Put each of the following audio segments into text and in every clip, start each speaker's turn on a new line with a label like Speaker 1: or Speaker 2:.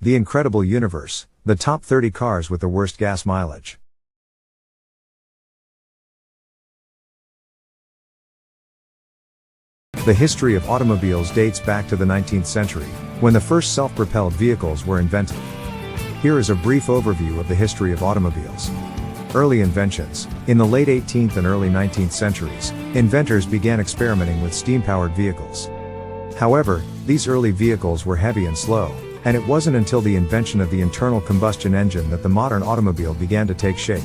Speaker 1: The Incredible Universe, the top 30 cars with the worst gas mileage. The history of automobiles dates back to the 19th century, when the first self-propelled vehicles were invented. Here is a brief overview of the history of automobiles. Early inventions. In the late 18th and early 19th centuries, inventors began experimenting with steam-powered vehicles. However, these early vehicles were heavy and slow, and it wasn't until the invention of the internal combustion engine that the modern automobile began to take shape.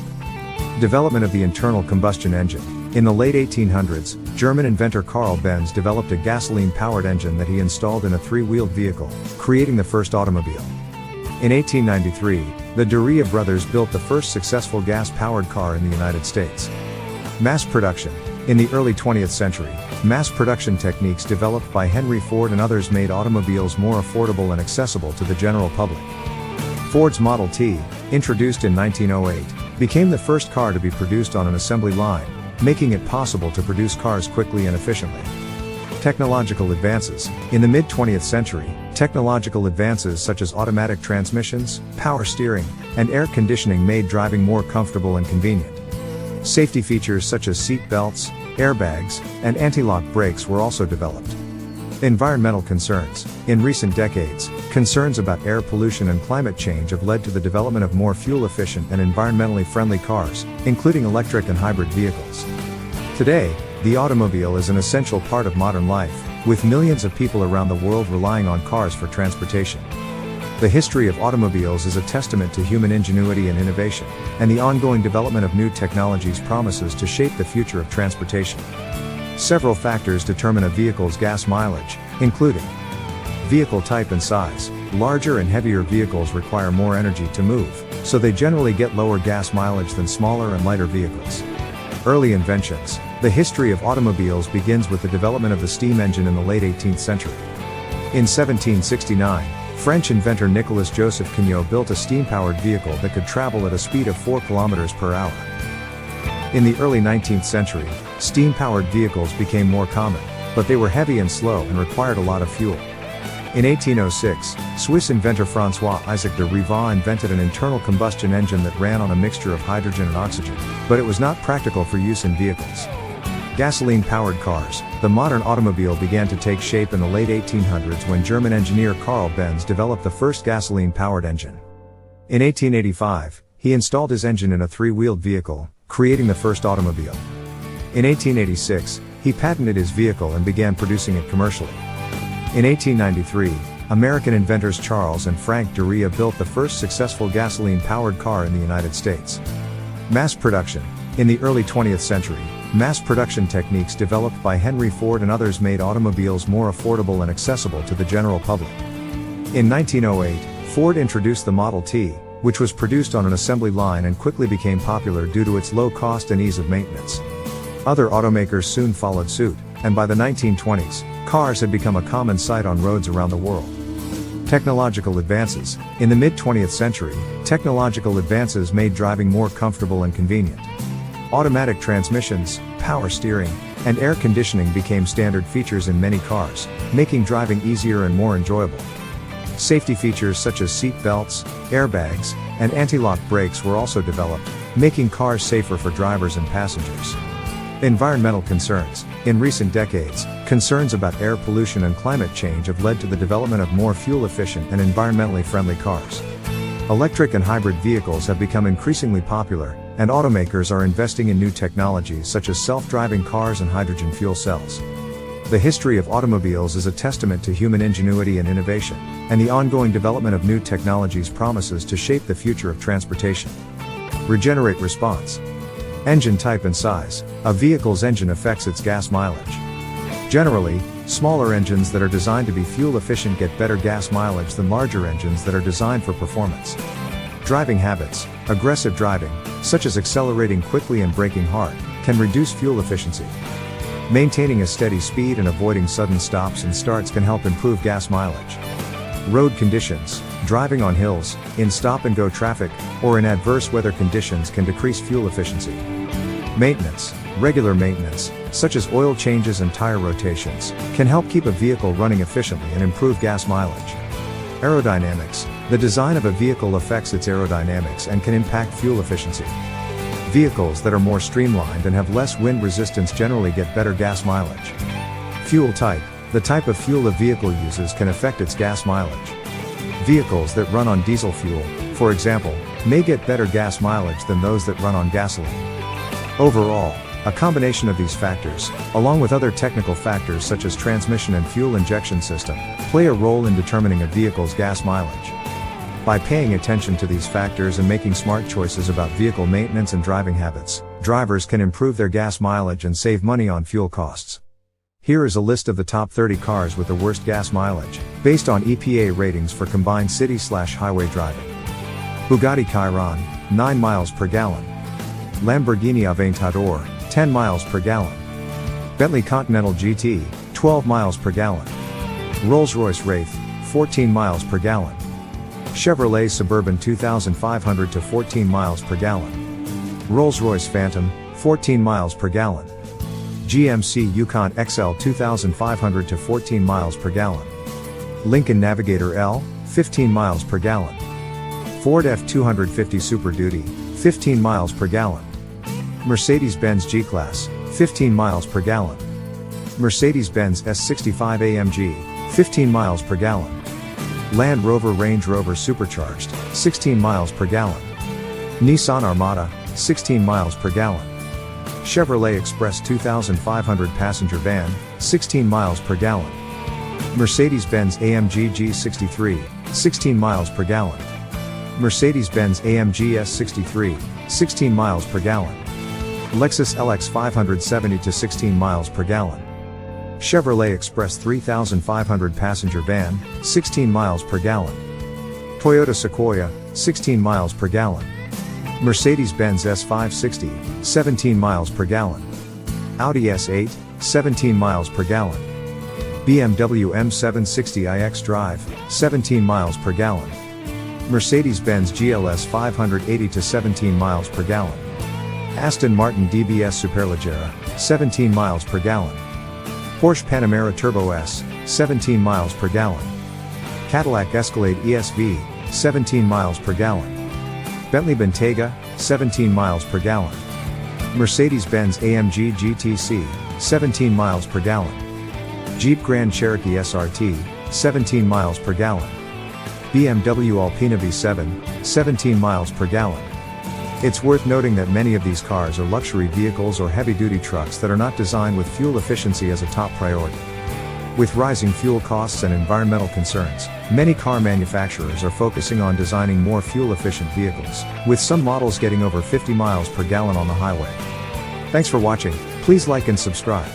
Speaker 1: Development of the internal combustion engine. In the late 1800s, German inventor Carl Benz developed a gasoline-powered engine that he installed in a three-wheeled vehicle, creating the first automobile. In 1893, the Rivas brothers built the first successful gas-powered car in the United States. Mass production. In the early 20th century, mass production techniques developed by Henry Ford and others made automobiles more affordable and accessible to the general public. Ford's Model T, introduced in 1908, became the first car to be produced on an assembly line, making it possible to produce cars quickly and efficiently. Technological advances. In the mid-20th century, technological advances such as automatic transmissions, power steering, and air conditioning made driving more comfortable and convenient. Safety features such as seat belts, airbags, and anti-lock brakes were also developed. Environmental concerns. In recent decades, concerns about air pollution and climate change have led to the development of more fuel-efficient and environmentally friendly cars, including electric and hybrid vehicles. Today, the automobile is an essential part of modern life, with millions of people around the world relying on cars for transportation. The history of automobiles is a testament to human ingenuity and innovation, and the ongoing development of new technologies promises to shape the future of transportation. Several factors determine a vehicle's gas mileage, including vehicle type and size. Larger and heavier vehicles require more energy to move, so they generally get lower gas mileage than smaller and lighter vehicles. Early inventions. The history of automobiles begins with the development of the steam engine in the late 18th century. In 1769, French inventor Nicolas-Joseph Cugnot built a steam-powered vehicle that could travel at a speed of 4 km per hour. In the early 19th century, steam-powered vehicles became more common, but they were heavy and slow and required a lot of fuel. In 1806, Swiss inventor François-Isaac de Rivas invented an internal combustion engine that ran on a mixture of hydrogen and oxygen, but it was not practical for use in vehicles. Gasoline-powered cars. The modern automobile began to take shape in the late 1800s when German engineer Carl Benz developed the first gasoline-powered engine. In 1885, he installed his engine in a three-wheeled vehicle, creating the first automobile. In 1886, he patented his vehicle and began producing it commercially. In 1893, American inventors Charles and Frank de Rivas built the first successful gasoline-powered car in the United States. Mass production. In the early 20th century, mass production techniques developed by Henry Ford and others made automobiles more affordable and accessible to the general public. In 1908, Ford introduced the Model T, which was produced on an assembly line and quickly became popular due to its low cost and ease of maintenance. Other automakers soon followed suit, and by the 1920s, cars had become a common sight on roads around the world. Technological advances. In the mid-20th century, technological advances made driving more comfortable and convenient. Automatic transmissions, power steering, and air conditioning became standard features in many cars, making driving easier and more enjoyable. Safety features such as seat belts, airbags, and anti-lock brakes were also developed, making cars safer for drivers and passengers. Environmental concerns. In recent decades, concerns about air pollution and climate change have led to the development of more fuel-efficient and environmentally friendly cars. Electric and hybrid vehicles have become increasingly popular, and automakers are investing in new technologies such as self-driving cars and hydrogen fuel cells. The history of automobiles is a testament to human ingenuity and innovation, and the ongoing development of new technologies promises to shape the future of transportation. Regenerate response. Engine type and size. A vehicle's engine affects its gas mileage. Generally, smaller engines that are designed to be fuel efficient get better gas mileage than larger engines that are designed for performance. Driving habits. Aggressive driving, such as accelerating quickly and braking hard, can reduce fuel efficiency. Maintaining a steady speed and avoiding sudden stops and starts can help improve gas mileage. Road conditions. Driving on hills, in stop-and-go traffic, or in adverse weather conditions can decrease fuel efficiency. Maintenance. Regular maintenance, such as oil changes and tire rotations, can help keep a vehicle running efficiently and improve gas mileage. Aerodynamics. The design of a vehicle affects its aerodynamics and can impact fuel efficiency. Vehicles that are more streamlined and have less wind resistance generally get better gas mileage. Fuel type. The type of fuel a vehicle uses can affect its gas mileage. Vehicles that run on diesel fuel, for example, may get better gas mileage than those that run on gasoline. Overall, a combination of these factors, along with other technical factors such as transmission and fuel injection system, play a role in determining a vehicle's gas mileage. By paying attention to these factors and making smart choices about vehicle maintenance and driving habits, drivers can improve their gas mileage and save money on fuel costs. Here is a list of the top 30 cars with the worst gas mileage, based on EPA ratings for combined city/highway driving. Bugatti Chiron, 9 miles per gallon. Lamborghini Aventador, 10 miles per gallon. Bentley Continental GT, 12 miles per gallon. Rolls-Royce Wraith, 14 miles per gallon. Chevrolet Suburban 2500 to 14 miles per gallon. Rolls-Royce Phantom, 14 miles per gallon. GMC Yukon XL 2500 to 14 miles per gallon. Lincoln Navigator L, 15 miles per gallon. Ford F250 Super Duty, 15 miles per gallon. Mercedes-Benz G-Class, 15 miles per gallon. Mercedes-Benz S65 AMG, 15 miles per gallon. Land Rover Range Rover Supercharged, 16 miles per gallon. Nissan Armada, 16 miles per gallon. Chevrolet Express 2500 passenger van, 16 miles per gallon. Mercedes-Benz AMG G63, 16 miles per gallon. Mercedes-Benz AMG S63, 16 miles per gallon. Lexus LX 570 to 16 miles per gallon. Chevrolet Express 3500 passenger van, 16 miles per gallon. Toyota Sequoia, 16 miles per gallon. Mercedes-Benz S560, 17 miles per gallon. Audi S8, 17 miles per gallon. BMW M760i xDrive, 17 miles per gallon. Mercedes-Benz GLS 580 to 17 miles per gallon. Aston Martin DBS Superleggera, 17 miles per gallon. Porsche Panamera Turbo S, 17 miles per gallon. Cadillac Escalade ESV, 17 miles per gallon. Bentley Bentayga, 17 miles per gallon. Mercedes-Benz AMG GTC, 17 miles per gallon. Jeep Grand Cherokee SRT, 17 miles per gallon. BMW Alpina V7, 17 miles per gallon. It's worth noting that many of these cars are luxury vehicles or heavy-duty trucks that are not designed with fuel efficiency as a top priority. With rising fuel costs and environmental concerns, many car manufacturers are focusing on designing more fuel-efficient vehicles, with some models getting over 50 miles per gallon on the highway. Thanks for watching. Please like and subscribe.